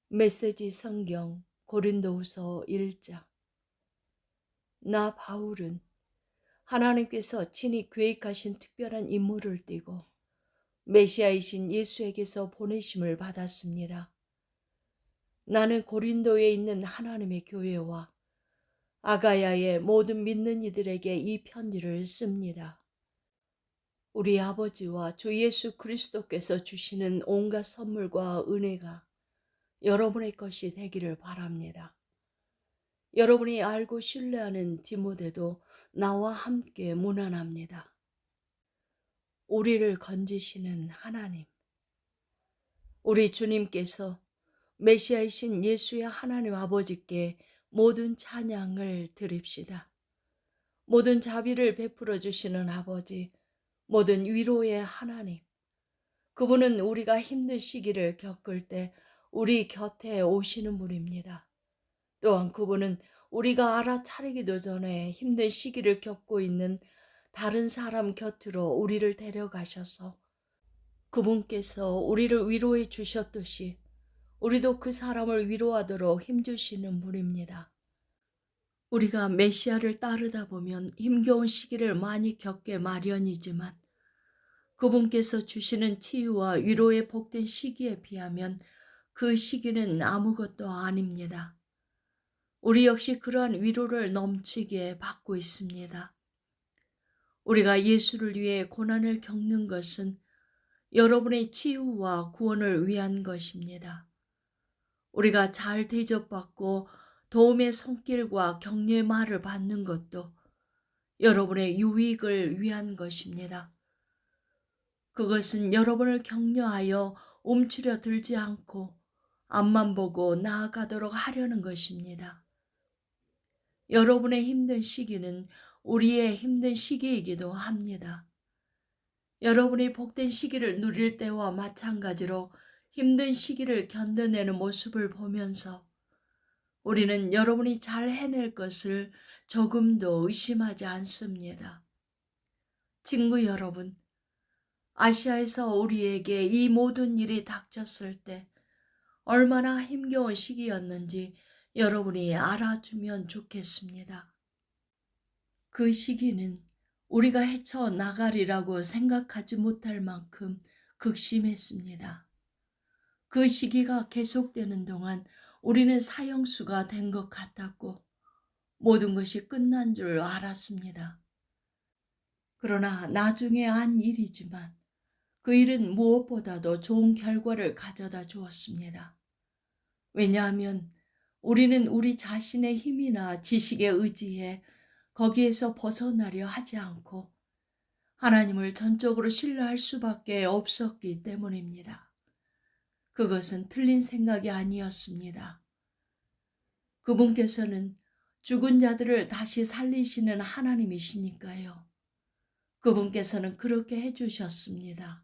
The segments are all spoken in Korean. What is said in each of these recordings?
메시지 성경 고린도후서 1장. 나 바울은 하나님께서 친히 계획하신 특별한 임무를 띠고 메시아이신 예수에게서 보내심을 받았습니다. 나는 고린도에 있는 하나님의 교회와 아가야의 모든 믿는 이들에게 이 편지를 씁니다. 우리 아버지와 주 예수 그리스도께서 주시는 온갖 선물과 은혜가 여러분의 것이 되기를 바랍니다. 여러분이 알고 신뢰하는 디모데도 나와 함께 문안합니다. 우리를 건지시는 하나님, 우리 주님께서 메시아이신 예수의 하나님 아버지께 모든 찬양을 드립시다. 모든 자비를 베풀어 주시는 아버지, 모든 위로의 하나님, 그분은 우리가 힘든 시기를 겪을 때 우리 곁에 오시는 분입니다. 또한 그분은 우리가 알아차리기도 전에 힘든 시기를 겪고 있는 다른 사람 곁으로 우리를 데려가셔서 그분께서 우리를 위로해 주셨듯이 우리도 그 사람을 위로하도록 힘주시는 분입니다. 우리가 메시아를 따르다 보면 힘겨운 시기를 많이 겪게 마련이지만 그분께서 주시는 치유와 위로의 복된 시기에 비하면 그 시기는 아무것도 아닙니다. 우리 역시 그러한 위로를 넘치게 받고 있습니다. 우리가 예수를 위해 고난을 겪는 것은 여러분의 치유와 구원을 위한 것입니다. 우리가 잘 대접받고 도움의 손길과 격려의 말을 받는 것도 여러분의 유익을 위한 것입니다. 그것은 여러분을 격려하여 움츠려 들지 않고 앞만 보고 나아가도록 하려는 것입니다. 여러분의 힘든 시기는 우리의 힘든 시기이기도 합니다. 여러분이 복된 시기를 누릴 때와 마찬가지로 힘든 시기를 견뎌내는 모습을 보면서 우리는 여러분이 잘 해낼 것을 조금도 의심하지 않습니다. 친구 여러분, 아시아에서 우리에게 이 모든 일이 닥쳤을 때 얼마나 힘겨운 시기였는지 여러분이 알아주면 좋겠습니다. 그 시기는 우리가 헤쳐나가리라고 생각하지 못할 만큼 극심했습니다. 그 시기가 계속되는 동안 우리는 사형수가 된 것 같았고 모든 것이 끝난 줄 알았습니다. 그러나 나중에 한 일이지만 그 일은 무엇보다도 좋은 결과를 가져다 주었습니다. 왜냐하면 우리는 우리 자신의 힘이나 지식에 의지해 거기에서 벗어나려 하지 않고 하나님을 전적으로 신뢰할 수밖에 없었기 때문입니다. 그것은 틀린 생각이 아니었습니다. 그분께서는 죽은 자들을 다시 살리시는 하나님이시니까요. 그분께서는 그렇게 해주셨습니다.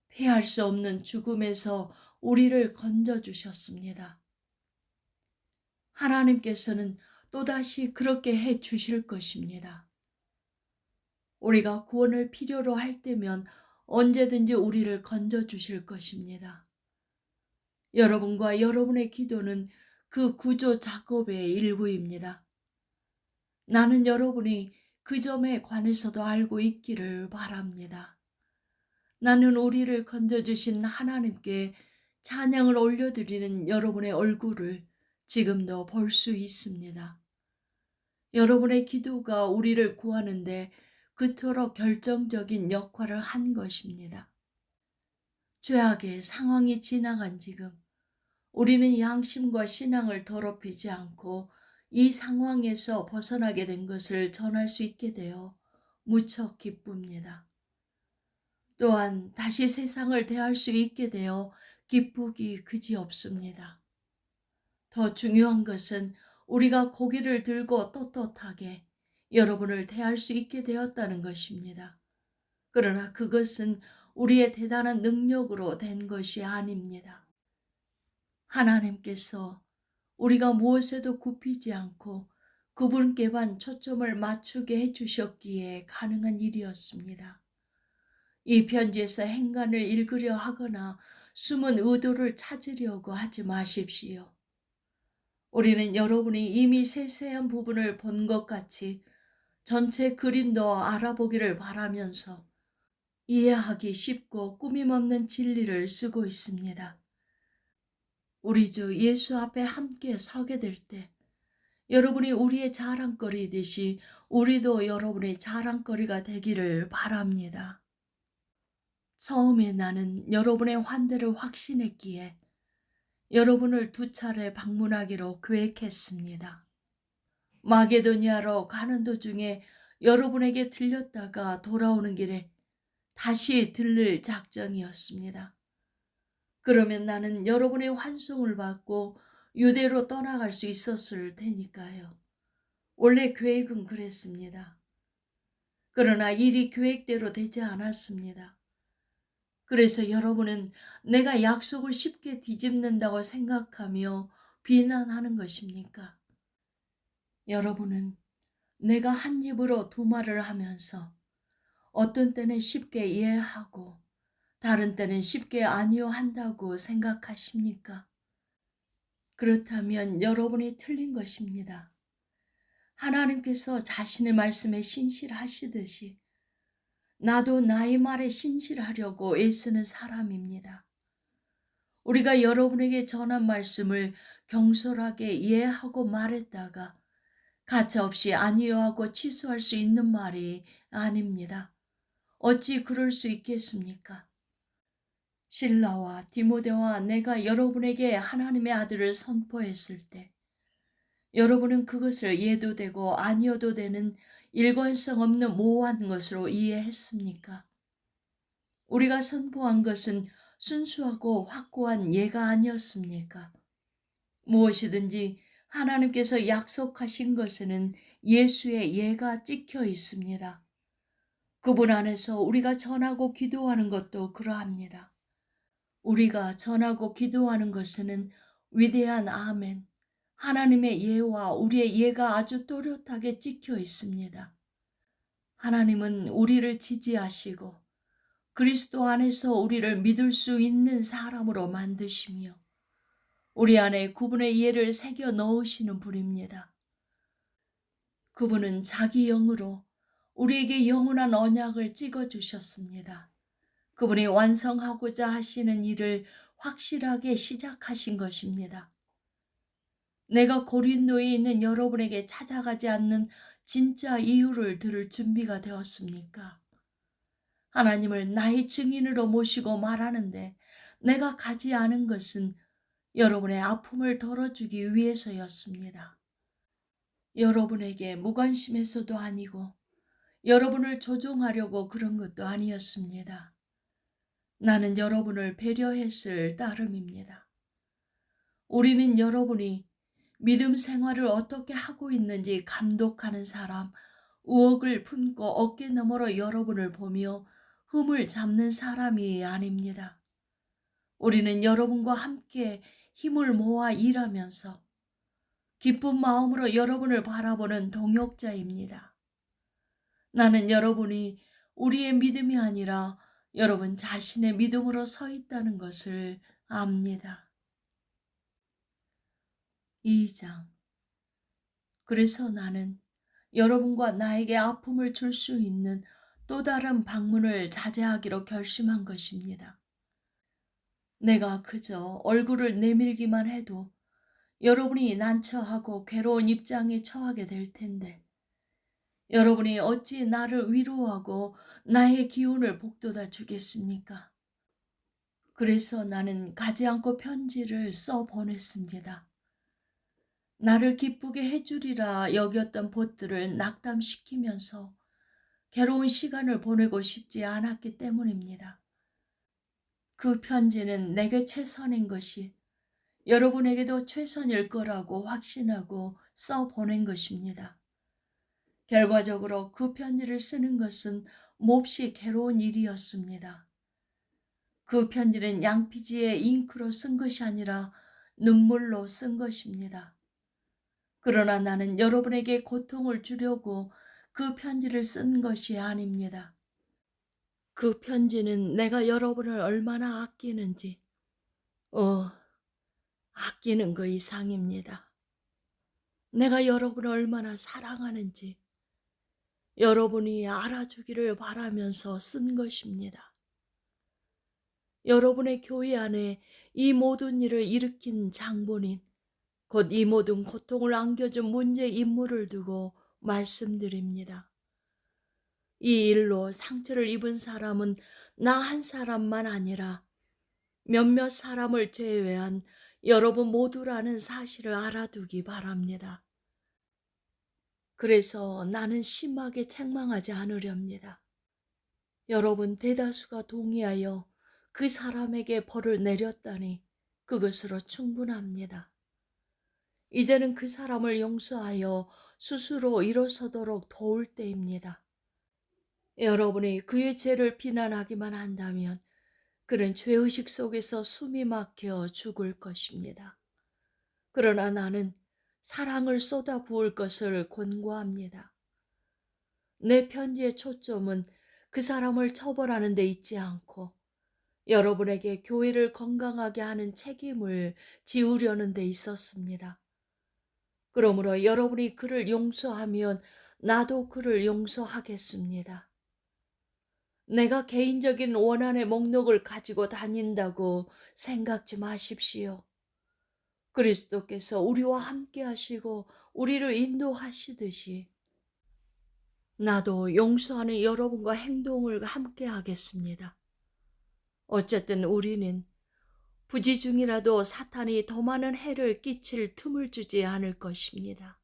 피할 수 없는 죽음에서 우리를 건져주셨습니다. 하나님께서는 또다시 그렇게 해 주실 것입니다. 우리가 구원을 필요로 할 때면 언제든지 우리를 건져주실 것입니다. 여러분과 여러분의 기도는 그 구조 작업의 일부입니다. 나는 여러분이 그 점에 관해서도 알고 있기를 바랍니다. 나는 우리를 건져주신 하나님께 찬양을 올려드리는 여러분의 얼굴을 지금도 볼 수 있습니다. 여러분의 기도가 우리를 구하는데 그토록 결정적인 역할을 한 것입니다. 죄악의 상황이 지나간 지금 우리는 양심과 신앙을 더럽히지 않고 이 상황에서 벗어나게 된 것을 전할 수 있게 되어 무척 기쁩니다. 또한 다시 세상을 대할 수 있게 되어 기쁘기 그지없습니다. 더 중요한 것은 우리가 고개를 들고 떳떳하게 여러분을 대할 수 있게 되었다는 것입니다. 그러나 그것은 우리의 대단한 능력으로 된 것이 아닙니다. 하나님께서 우리가 무엇에도 굽히지 않고 그분께만 초점을 맞추게 해주셨기에 가능한 일이었습니다. 이 편지에서 행간을 읽으려 하거나 숨은 의도를 찾으려고 하지 마십시오. 우리는 여러분이 이미 세세한 부분을 본 것 같이 전체 그림도 알아보기를 바라면서 이해하기 쉽고 꾸밈없는 진리를 쓰고 있습니다. 우리 주 예수 앞에 함께 서게 될 때 여러분이 우리의 자랑거리듯이 우리도 여러분의 자랑거리가 되기를 바랍니다. 처음에 나는 여러분의 환대를 확신했기에 여러분을 2차례 방문하기로 계획했습니다. 마게도니아로 가는 도중에 여러분에게 들렸다가 돌아오는 길에 다시 들를 작정이었습니다. 그러면 나는 여러분의 환송을 받고 유대로 떠나갈 수 있었을 테니까요. 원래 계획은 그랬습니다. 그러나 일이 계획대로 되지 않았습니다. 그래서 여러분은 내가 약속을 쉽게 뒤집는다고 생각하며 비난하는 것입니까? 여러분은 내가 한 입으로 2말을 하면서 어떤 때는 쉽게 이해하고 다른 때는 쉽게 아니요 한다고 생각하십니까? 그렇다면 여러분이 틀린 것입니다. 하나님께서 자신의 말씀에 신실하시듯이 나도 나의 말에 신실하려고 애쓰는 사람입니다. 우리가 여러분에게 전한 말씀을 경솔하게 이해하고 말했다가 가차없이 아니요 하고 취소할 수 있는 말이 아닙니다. 어찌 그럴 수 있겠습니까? 실라와 디모데와 내가 여러분에게 하나님의 아들을 선포했을 때 여러분은 그것을 예도 되고 아니어도 되는 일관성 없는 모호한 것으로 이해했습니까? 우리가 선포한 것은 순수하고 확고한 예가 아니었습니까? 무엇이든지 하나님께서 약속하신 것에는 예수의 예가 찍혀 있습니다. 그분 안에서 우리가 전하고 기도하는 것도 그러합니다. 우리가 전하고 기도하는 것에는 위대한 아멘, 하나님의 예와 우리의 예가 아주 또렷하게 찍혀 있습니다. 하나님은 우리를 지지하시고 그리스도 안에서 우리를 믿을 수 있는 사람으로 만드시며 우리 안에 그분의 예를 새겨 넣으시는 분입니다. 그분은 자기 영으로 우리에게 영원한 언약을 찍어 주셨습니다. 그분이 완성하고자 하시는 일을 확실하게 시작하신 것입니다. 내가 고린도에 있는 여러분에게 찾아가지 않는 진짜 이유를 들을 준비가 되었습니까? 하나님을 나의 증인으로 모시고 말하는데 내가 가지 않은 것은 여러분의 아픔을 덜어주기 위해서였습니다. 여러분에게 무관심해서도 아니고 여러분을 조종하려고 그런 것도 아니었습니다. 나는 여러분을 배려했을 따름입니다. 우리는 여러분이 믿음 생활을 어떻게 하고 있는지 감독하는 사람, 우혹을 품고 어깨 너머로 여러분을 보며 흠을 잡는 사람이 아닙니다. 우리는 여러분과 함께 힘을 모아 일하면서 기쁜 마음으로 여러분을 바라보는 동역자입니다. 나는 여러분이 우리의 믿음이 아니라 여러분 자신의 믿음으로 서 있다는 것을 압니다. 2장. 그래서 나는 여러분과 나에게 아픔을 줄 수 있는 또 다른 방문을 자제하기로 결심한 것입니다. 내가 그저 얼굴을 내밀기만 해도 여러분이 난처하고 괴로운 입장에 처하게 될 텐데 여러분이 어찌 나를 위로하고 나의 기운을 북돋아 주겠습니까? 그래서 나는 가지 않고 편지를 써 보냈습니다. 나를 기쁘게 해주리라 여겼던 벗들을 낙담시키면서 괴로운 시간을 보내고 싶지 않았기 때문입니다. 그 편지는 내게 최선인 것이 여러분에게도 최선일 거라고 확신하고 써 보낸 것입니다. 결과적으로 그 편지를 쓰는 것은 몹시 괴로운 일이었습니다. 그 편지는 양피지에 잉크로 쓴 것이 아니라 눈물로 쓴 것입니다. 그러나 나는 여러분에게 고통을 주려고 그 편지를 쓴 것이 아닙니다. 그 편지는 내가 여러분을 얼마나 아끼는지, 어, 아끼는 거 이상입니다. 내가 여러분을 얼마나 사랑하는지 여러분이 알아주기를 바라면서 쓴 것입니다. 여러분의 교회 안에 이 모든 일을 일으킨 장본인, 곧 이 모든 고통을 안겨준 문제 인물을 두고 말씀드립니다. 이 일로 상처를 입은 사람은 나 한 사람만 아니라 몇몇 사람을 제외한 여러분 모두라는 사실을 알아두기 바랍니다. 그래서 나는 심하게 책망하지 않으렵니다. 여러분 대다수가 동의하여 그 사람에게 벌을 내렸다니 그것으로 충분합니다. 이제는 그 사람을 용서하여 스스로 일어서도록 도울 때입니다. 여러분이 그의 죄를 비난하기만 한다면 그는 죄의식 속에서 숨이 막혀 죽을 것입니다. 그러나 나는 사랑을 쏟아 부을 것을 권고합니다. 내 편지의 초점은 그 사람을 처벌하는 데 있지 않고 여러분에게 교회를 건강하게 하는 책임을 지우려는 데 있었습니다. 그러므로 여러분이 그를 용서하면 나도 그를 용서하겠습니다. 내가 개인적인 원한의 목록을 가지고 다닌다고 생각지 마십시오. 그리스도께서 우리와 함께 하시고 우리를 인도하시듯이 나도 용서하는 여러분과 행동을 함께 하겠습니다. 어쨌든 우리는 부지 중이라도 사탄이 더 많은 해를 끼칠 틈을 주지 않을 것입니다.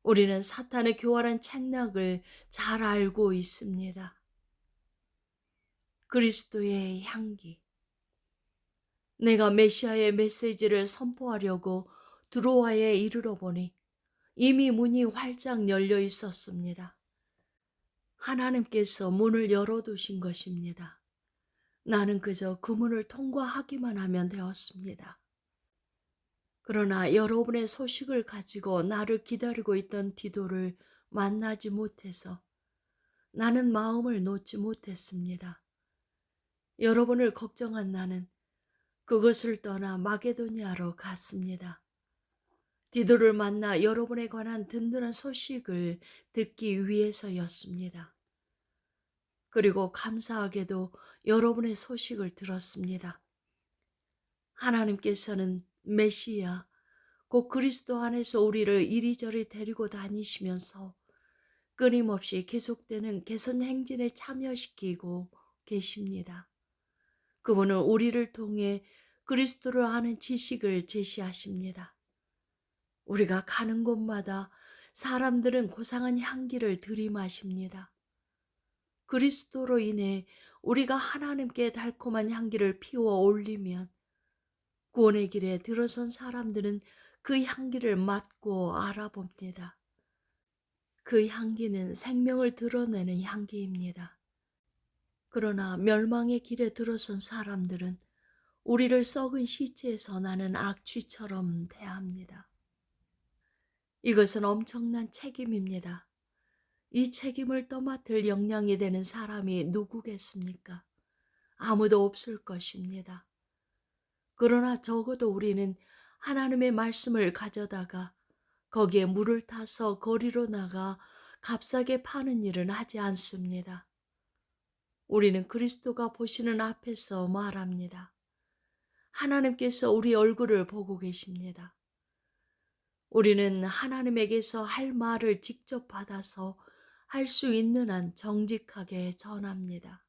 우리는 사탄의 교활한 책략을 잘 알고 있습니다. 그리스도의 향기. 내가 메시아의 메시지를 선포하려고 드로아에 이르러 보니 이미 문이 활짝 열려 있었습니다. 하나님께서 문을 열어두신 것입니다. 나는 그저 그 문을 통과하기만 하면 되었습니다. 그러나 여러분의 소식을 가지고 나를 기다리고 있던 디도를 만나지 못해서 나는 마음을 놓지 못했습니다. 여러분을 걱정한 나는 그것을 떠나 마게도니아로 갔습니다. 디도를 만나 여러분에 관한 든든한 소식을 듣기 위해서였습니다. 그리고 감사하게도 여러분의 소식을 들었습니다. 하나님께서는 메시아, 곧 그리스도 안에서 우리를 이리저리 데리고 다니시면서 끊임없이 계속되는 개선 행진에 참여시키고 계십니다. 그분은 우리를 통해 그리스도를 아는 지식을 제시하십니다. 우리가 가는 곳마다 사람들은 고상한 향기를 들이마십니다. 그리스도로 인해 우리가 하나님께 달콤한 향기를 피워 올리면 구원의 길에 들어선 사람들은 그 향기를 맡고 알아봅니다. 그 향기는 생명을 드러내는 향기입니다. 그러나 멸망의 길에 들어선 사람들은 우리를 썩은 시체에서 나는 악취처럼 대합니다. 이것은 엄청난 책임입니다. 이 책임을 떠맡을 역량이 되는 사람이 누구겠습니까? 아무도 없을 것입니다. 그러나 적어도 우리는 하나님의 말씀을 가져다가 거기에 물을 타서 거리로 나가 값싸게 파는 일은 하지 않습니다. 우리는 그리스도가 보시는 앞에서 말합니다. 하나님께서 우리 얼굴을 보고 계십니다. 우리는 하나님에게서 할 말을 직접 받아서 할 수 있는 한 정직하게 전합니다.